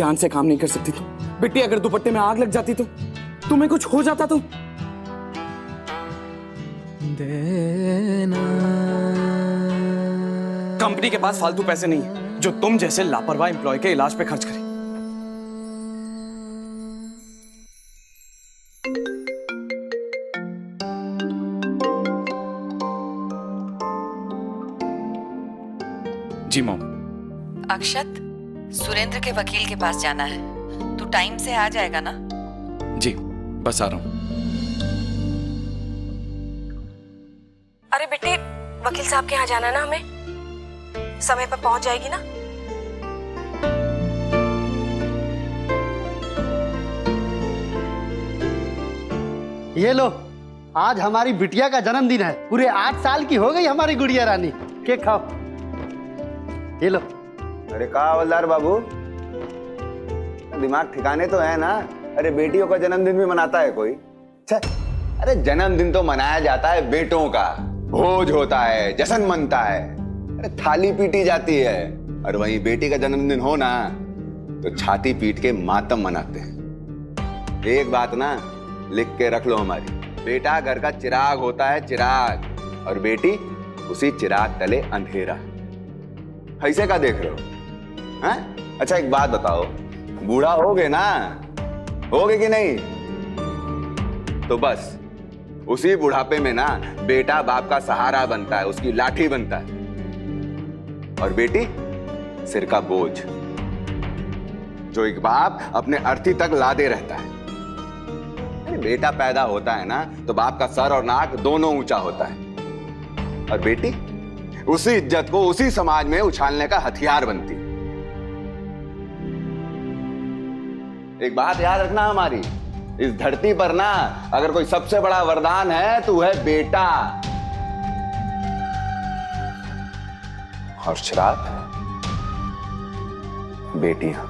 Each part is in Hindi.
ध्यान से काम नहीं कर सकती तो? बेटी अगर दुपट्टे में आग लग जाती तो? तुम्हें कुछ हो जाता तो? कंपनी के पास फालतू पैसे नहीं है जो तुम जैसे लापरवाह एम्प्लॉय के इलाज पे खर्च करे। जी मॉम। अक्षत, सुरेंद्र के वकील के पास जाना है, तू टाइम से आ जाएगा ना? जी बस आ रहा हूं। अरे बेटे, वकील साहब के यहाँ जाना है ना हमें, समय पर पहुंच जाएगी ना? ये लो, आज हमारी बिटिया का जन्मदिन है। पूरे 8 साल की हो गई हमारी गुड़िया रानी। केक खाओ, ये लो। अरे कहा हवलदार बाबू, दिमाग ठिकाने तो है ना? अरे बेटियों का जन्मदिन भी मनाता है कोई? अरे जन्मदिन तो मनाया जाता है बेटों का, भोज होता है, जश्न मनता है, अरे थाली पीटी जाती है। और वहीं बेटी का जन्मदिन हो ना तो छाती पीट के मातम मनाते हैं। एक बात ना लिख के रख लो हमारी, बेटा घर का चिराग होता है, चिराग, और बेटी उसी चिराग तले अंधेरा। ऐसे का देख रहे हो? हैं? अच्छा एक बात बताओ, बूढ़ा होगे ना, होगे कि नहीं? तो बस उसी बुढ़ापे में ना बेटा बाप का सहारा बनता है, उसकी लाठी बनता है, और बेटी सिर का बोझ जो एक बाप अपने अर्थी तक लादे रहता है। अरे बेटा पैदा होता है ना तो बाप का सर और नाक दोनों ऊंचा होता है, और बेटी उसी इज्जत को उसी समाज में उछालने का हथियार बनती। एक बात याद रखना हमारी, इस धरती पर ना अगर कोई सबसे बड़ा वरदान है तो है बेटा, और श्राप बेटियां।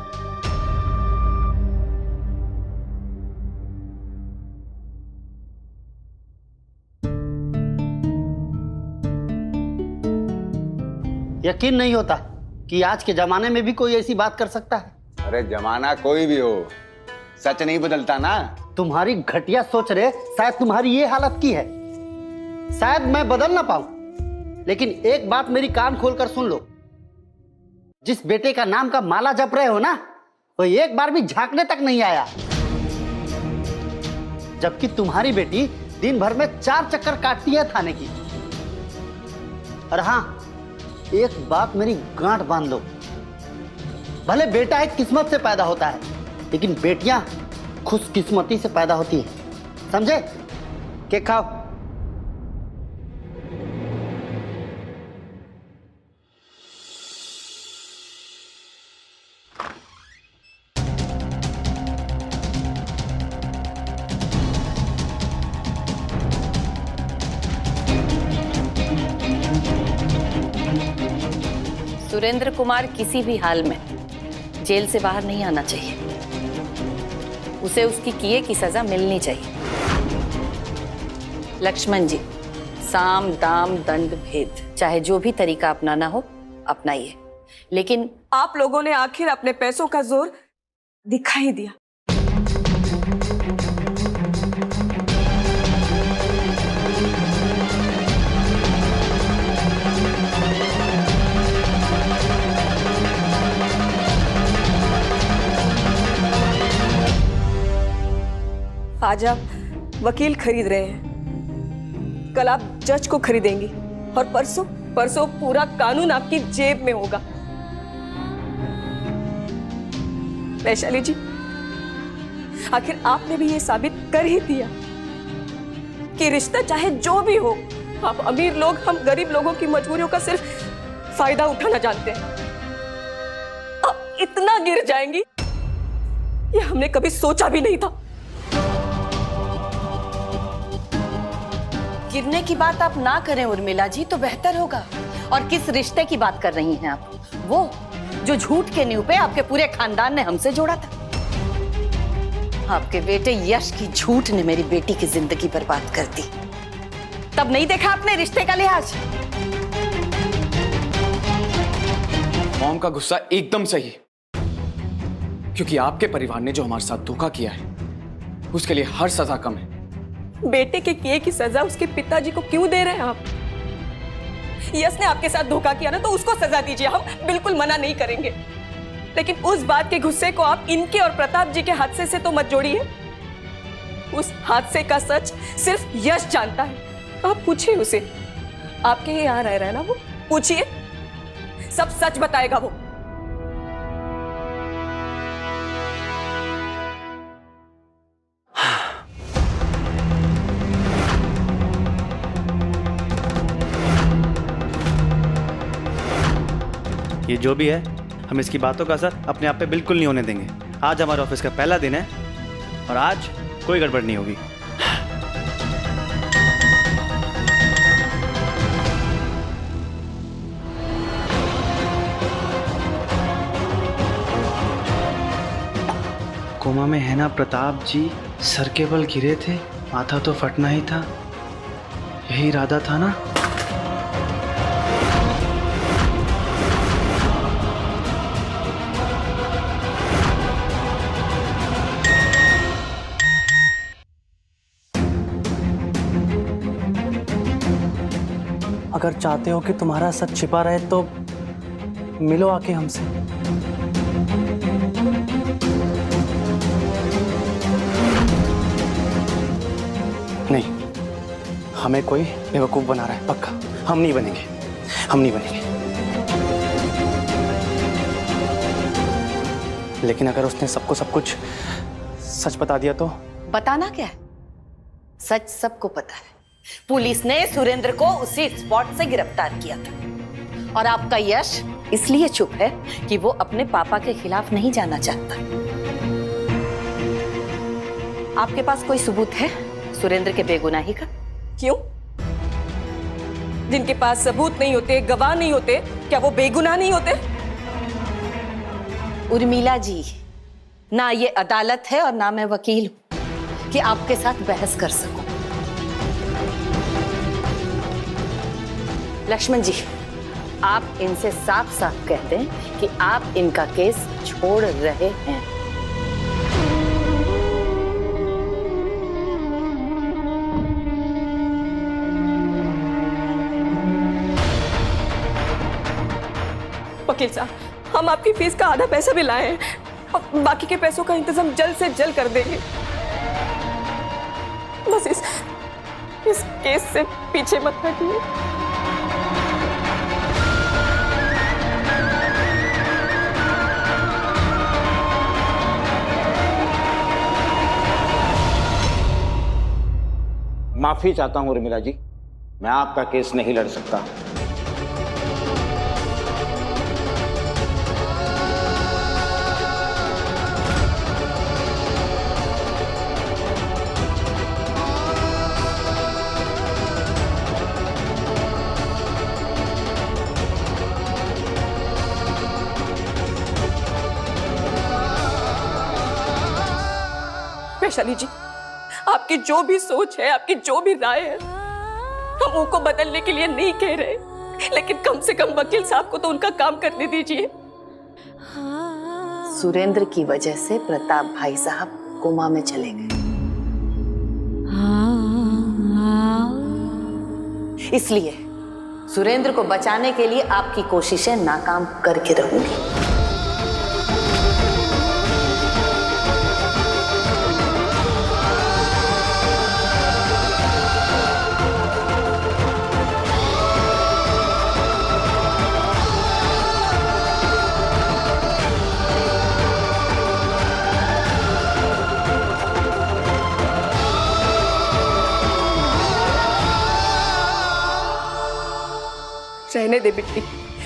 यकीन नहीं होता कि आज के जमाने में भी कोई ऐसी बात कर सकता है। अरे जमाना कोई भी हो, सच नहीं बदलता ना। तुम्हारी घटिया सोच रहे शायद तुम्हारी ये हालत की है। शायद मैं बदल ना पाऊं, लेकिन एक बात मेरी कान खोलकर सुन लो। जिस बेटे का नाम का माला जप रहे हो ना, वो एक बार भी झांकने तक नहीं आया, जबकि तुम्हारी बेटी दिन भर में 4 चक्कर काटती है थाने की। और हाँ, एक बात मेरी गांठ बांध लो, भले बेटा एक किस्मत से पैदा होता है, लेकिन बेटियां खुशकिस्मती से पैदा होती हैं, समझे? केक खाओ। सुरेंद्र कुमार किसी भी हाल में जेल से बाहर नहीं आना चाहिए, उसे उसकी किए की सजा मिलनी चाहिए। लक्ष्मण जी, साम दाम दंड भेद, चाहे जो भी तरीका अपनाना हो अपनाइए, लेकिन आप लोगों ने आखिर अपने पैसों का जोर दिखा ही दिया। आज आप वकील खरीद रहे हैं, कल आप जज को खरीदेंगी, और परसों पूरा कानून आपकी जेब में होगा। वैशाली जी, आखिर आपने भी ये साबित कर ही दिया कि रिश्ता चाहे जो भी हो, आप अमीर लोग हम गरीब लोगों की मजबूरियों का सिर्फ फायदा उठाना जानते हैं। आप इतना गिर जाएंगी ये हमने कभी सोचा भी नहीं था। गिरने की बात आप ना करें उर्मिला जी तो बेहतर होगा। और किस रिश्ते की बात कर रही हैं आप? वो जो झूठ के न्यू पे आपके पूरे खानदान ने हमसे जोड़ा था। आपके बेटे यश की झूठ ने मेरी बेटी की जिंदगी बर्बाद कर दी। तब नहीं देखा आपने रिश्ते का लिहाज? मॉम का गुस्सा एकदम सही है, क्योंकि आपके परिवार ने जो हमारे साथ धोखा किया है उसके लिए हर सजा कम है। बेटे के किए की सजा उसके पिताजी को क्यों दे रहे हैं आप? यश ने आपके साथ धोखा किया ना, तो उसको सजा दीजिए, हम बिल्कुल मना नहीं करेंगे। लेकिन उस बात के गुस्से को आप इनके और प्रताप जी के हादसे से तो मत जोड़िए। उस हादसे का सच सिर्फ यश जानता है। आप पूछिए उसे, आपके यहाँ रह रहा है ना वो, पूछिए, सब सच बताएगा वो। ये जो भी है, हम इसकी बातों का असर अपने आप पे बिल्कुल नहीं होने देंगे। आज हमारे ऑफिस का पहला दिन है और आज कोई गड़बड़ नहीं होगी। कोमा में है ना प्रताप जी, सर के बल गिरे थे, माथा तो फटना ही था, यही इरादा था ना। अगर चाहते हो कि तुम्हारा सच छिपा रहे तो मिलो आके हमसे। नहीं, हमें कोई बेवकूफ बना रहा है, पक्का हम नहीं बनेंगे, हम नहीं बनेंगे। लेकिन अगर उसने सबको सब कुछ सच बता दिया तो? बताना क्या है, सच सबको पता है। पुलिस ने सुरेंद्र को उसी स्पॉट से गिरफ्तार किया था और आपका यश इसलिए चुप है कि वो अपने पापा के खिलाफ नहीं जाना चाहता। आपके पास कोई सबूत है सुरेंद्र के बेगुनाही का? क्यों? जिनके पास सबूत नहीं होते, गवाह नहीं होते, क्या वो बेगुनाह नहीं होते? उर्मिला जी, ना ये अदालत है और ना मैं वकील हूं कि आपके साथ बहस कर सकूं। लक्ष्मण जी, आप इनसे साफ साफ कह दें कि आप इनका केस छोड़ रहे हैं। वकील साहब, हम आपकी फीस का आधा पैसा भी लाए हैं और बाकी के पैसों का इंतजाम जल्द से जल्द कर देंगे। बस इस केस से पीछे मत हटिए। माफी चाहता हूं उर्मिला जी, मैं आपका केस नहीं लड़ सकता। वैशाली जी, आपकी जो भी सोच है, आपकी जो भी राय है, हम उनको बदलने के लिए नहीं कह रहे, लेकिन कम से कम वकील साहब को तो उनका काम करने दीजिए। सुरेंद्र की वजह से प्रताप भाई साहब कोमा में चले गए, इसलिए सुरेंद्र को बचाने के लिए आपकी कोशिशें नाकाम करके रहूंगी। रहने दे बिट्टी,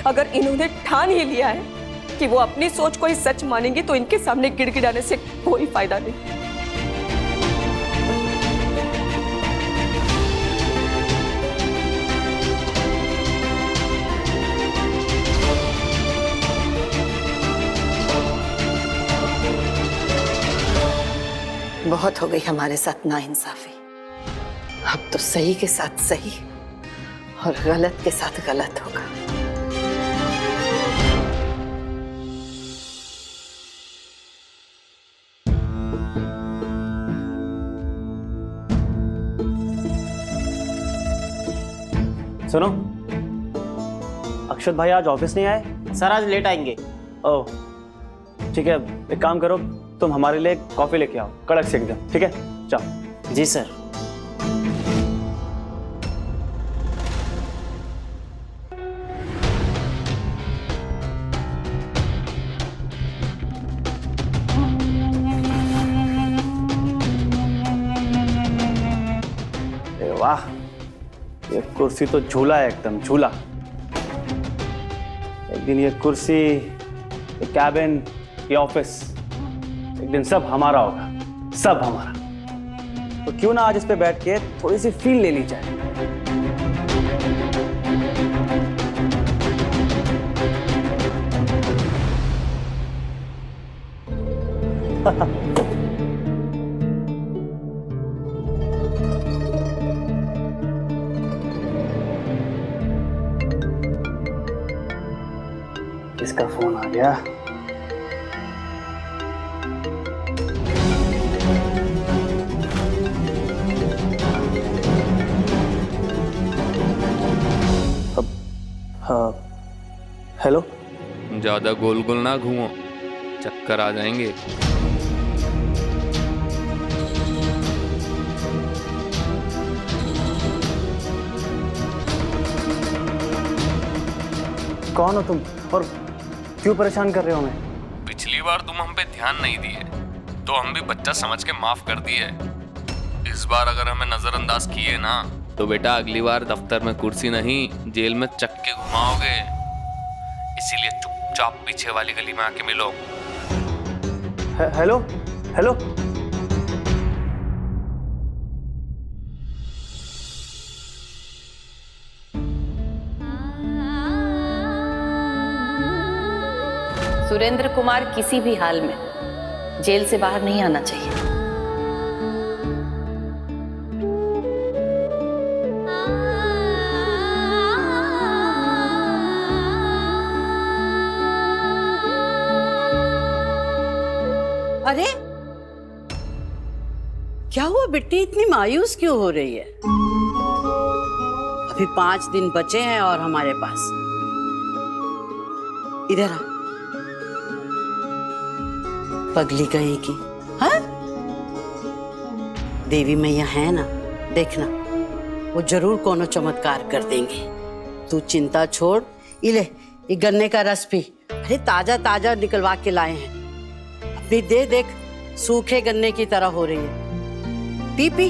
अगर इन्होंने ठान ही लिया है कि वो अपनी सोच को ही सच मानेंगे तो इनके सामने गिड़गिड़ाने से कोई फायदा नहीं। बहुत हो गई हमारे साथ नाइंसाफी, अब तो सही के साथ सही और गलत के साथ गलत होगा। सुनो, अक्षत भाई आज ऑफिस नहीं आए? सर आज लेट आएंगे। ओह ठीक है, एक काम करो, तुम हमारे लिए कॉफी लेके आओ, कड़क से एकदम, ठीक है? जाओ। जी सर। अरे वाह, ये कुर्सी तो झूला है, एकदम झूला। एक दिन ये कुर्सी, ये कैबिन, ये ऑफिस, एक दिन सब हमारा होगा, सब हमारा। तो क्यों ना आज इस पे बैठ के थोड़ी सी फील ले ली जाए। इसका फोन आ गया। हाँ, हेलो। ज्यादा गोल गोल ना घूमो, चक्कर आ जाएंगे। कौन हो तुम और क्यों परेशान कर रहे हो हमें? पिछली बार तुम हम पे ध्यान नहीं दिए तो हम भी बच्चा समझ के माफ कर दिए। इस बार अगर हमें नजरअंदाज किए ना तो बेटा अगली बार दफ्तर में कुर्सी नहीं जेल में चक्के घुमाओगे। इसीलिए चुपचाप पीछे वाली गली में आके मिलो। Hello hello. सुरेंद्र कुमार किसी भी हाल में जेल से बाहर नहीं आना चाहिए। अरे क्या हुआ बिट्टी, इतनी मायूस क्यों हो रही है? अभी 5 दिन बचे हैं और हमारे पास। इधर आ, पगली कहेगी। हाँ, देवी मैया है ना, देखना वो जरूर कोनो चमत्कार कर देंगे। तू चिंता छोड़, इले ये गन्ने का रस पी। अरे ताजा ताजा निकलवा के लाए हैं। अपनी दे देख, सूखे गन्ने की तरह हो रही है। P P.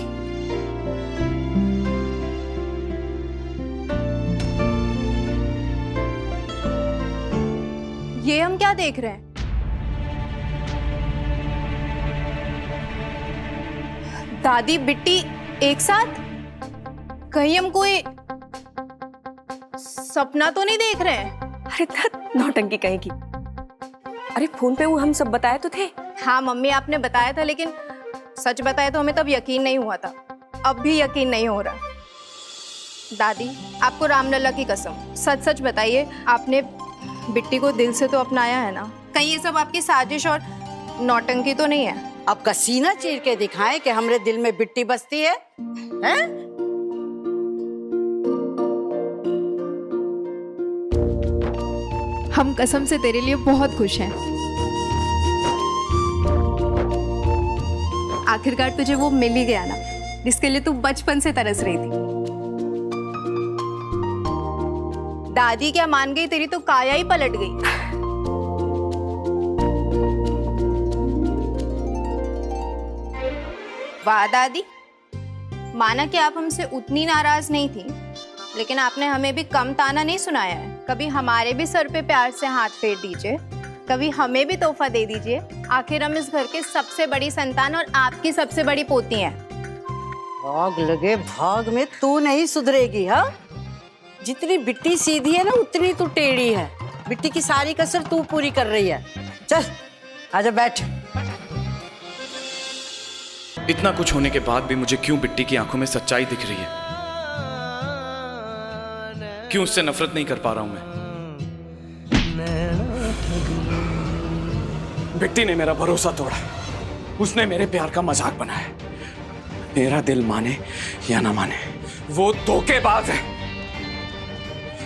ये हम क्या देख रहे हैं? दादी बिट्टी एक साथ? कहीं हम कोई सपना तो नहीं देख रहे हैं? अरे नौटंकी कहेगी। अरे फोन पे वो हम सब बताए तो थे। हाँ मम्मी आपने बताया था, लेकिन सच बताया तो हमें तब यकीन नहीं हुआ था, अब भी यकीन नहीं हो रहा। दादी आपको रामलला की कसम, सच सच बताइए, आपने बिट्टी को दिल से तो अपनाया है ना? कहीं ये सब आपकी साजिश और नौटंकी तो नहीं है? आपका सीना चीर के दिखाएं कि हमरे दिल में बिट्टी बसती है, हैं? हम कसम से तेरे लिए बहुत खुश हैं। आखिरकार तुझे वो मिल ही गया ना, जिसके लिए तू बचपन से तरस रही थी। दादी क्या मान गई, तेरी तो काया ही पलट गई। वाह दादी, माना कि आप हमसे उतनी नाराज नहीं थी, लेकिन आपने हमें भी कम ताना नहीं सुनाया है। कभी हमारे भी सर पे प्यार से हाथ फेर दीजिए, कभी हमें भी तोहफा दे दीजिए। आखिर हम इस घर के सबसे बड़ी संतान और आपकी सबसे बड़ी पोती हैं। भाग लगे भाग में तू नहीं सुधरेगी। हाँ, जितनी बिट्टी सीधी है ना उतनी तू टेढ़ी है। बिट्टी की सारी कसर तू पूरी कर रही है। चल आजा बैठ। इतना कुछ होने के बाद भी मुझे क्यों बिट्टी की आंखों में सच्चाई दिख रही है? क्यों उससे नफरत नहीं कर पा रहा हूं मैं? बिट्टी ने मेरा भरोसा तोड़ा, उसने मेरे प्यार का मजाक बनाया। मेरा दिल माने या ना माने, वो धोखेबाज है।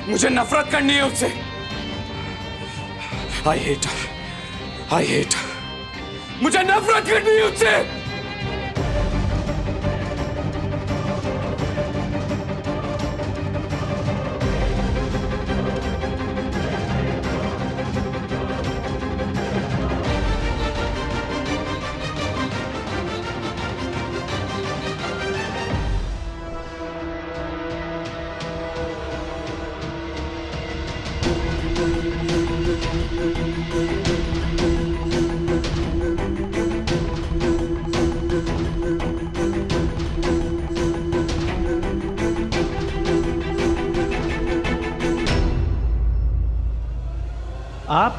मुझे नफरत करनी है उससे। I hate her। मुझे नफरत करनी है उससे। आप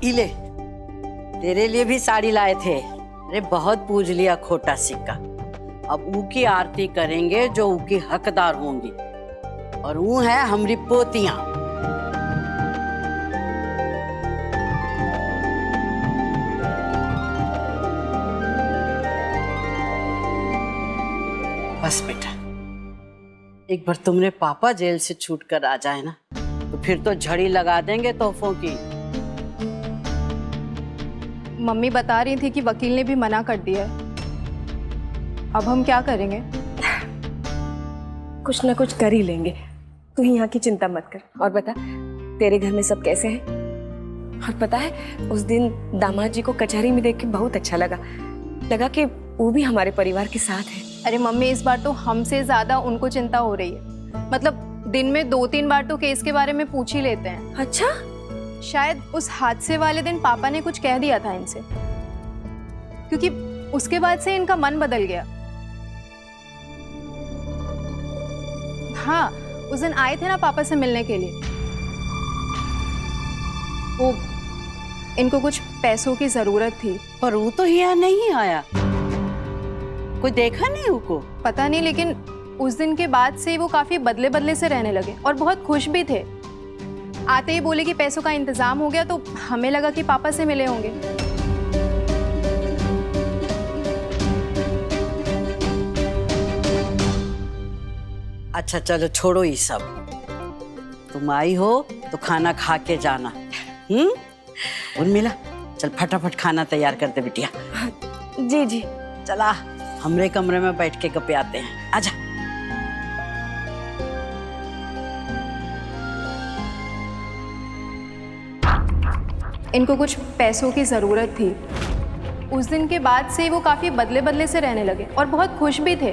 इले, तेरे लिए भी साड़ी लाए थे। अरे बहुत पूज लिया खोटा सिक्का। अब ऊ की आरती करेंगे जो ऊ की हकदार होंगी, और वो है हमारी पोतियां। बस बेटा, एक बार तुमरे पापा जेल से छूट कर आ जाए ना, तो फिर तो झड़ी लगा देंगे तोहफों की। मम्मी बता रही थी कि वकील ने भी मना कर दिया है। अब हम क्या करेंगे? कुछ ना कुछ कर ही लेंगे, तू ही यहाँ की चिंता मत कर। और बता, तेरे घर में सब कैसे हैं? और पता है, उस दिन दामाद जी को कचहरी में देख के बहुत अच्छा लगा कि वो भी हमारे परिवार के साथ है। अरे मम्मी, इस बार तो हमसे ज्यादा उनको चिंता हो रही है। मतलब दिन में 2-3 बार तो केस के बारे में पूछ ही लेते हैं। अच्छा? शायद उस हादसे वाले दिन पापा ने कुछ कह दिया था इनसे, क्योंकि उसके बाद से इनका मन बदल गया। हाँ, उस दिन आए थे ना पापा से मिलने के लिए। वो इनको कुछ पैसों की जरूरत थी। पर वो तो यहाँ नहीं आया, कोई देखा नहीं उनको? पता नहीं, लेकिन उस दिन के बाद से वो काफी बदले बदले से रहने लगे और बहुत खुश भी थे। आते ही बोले कि पैसों का इंतजाम हो गया, तो हमें लगा कि पापा से मिले होंगे। अच्छा चलो छोड़ो ये सब, तुम आई हो तो खाना खा के जाना। उर्मिला, चल फटाफट खाना तैयार कर दे बिटिया। जी जी। चला, हमरे कमरे में बैठ के गप्पे आते हैं। आजा। इनको कुछ पैसों की जरूरत थी। उस दिन के बाद से वो काफी बदले बदले से रहने लगे और बहुत खुश भी थे।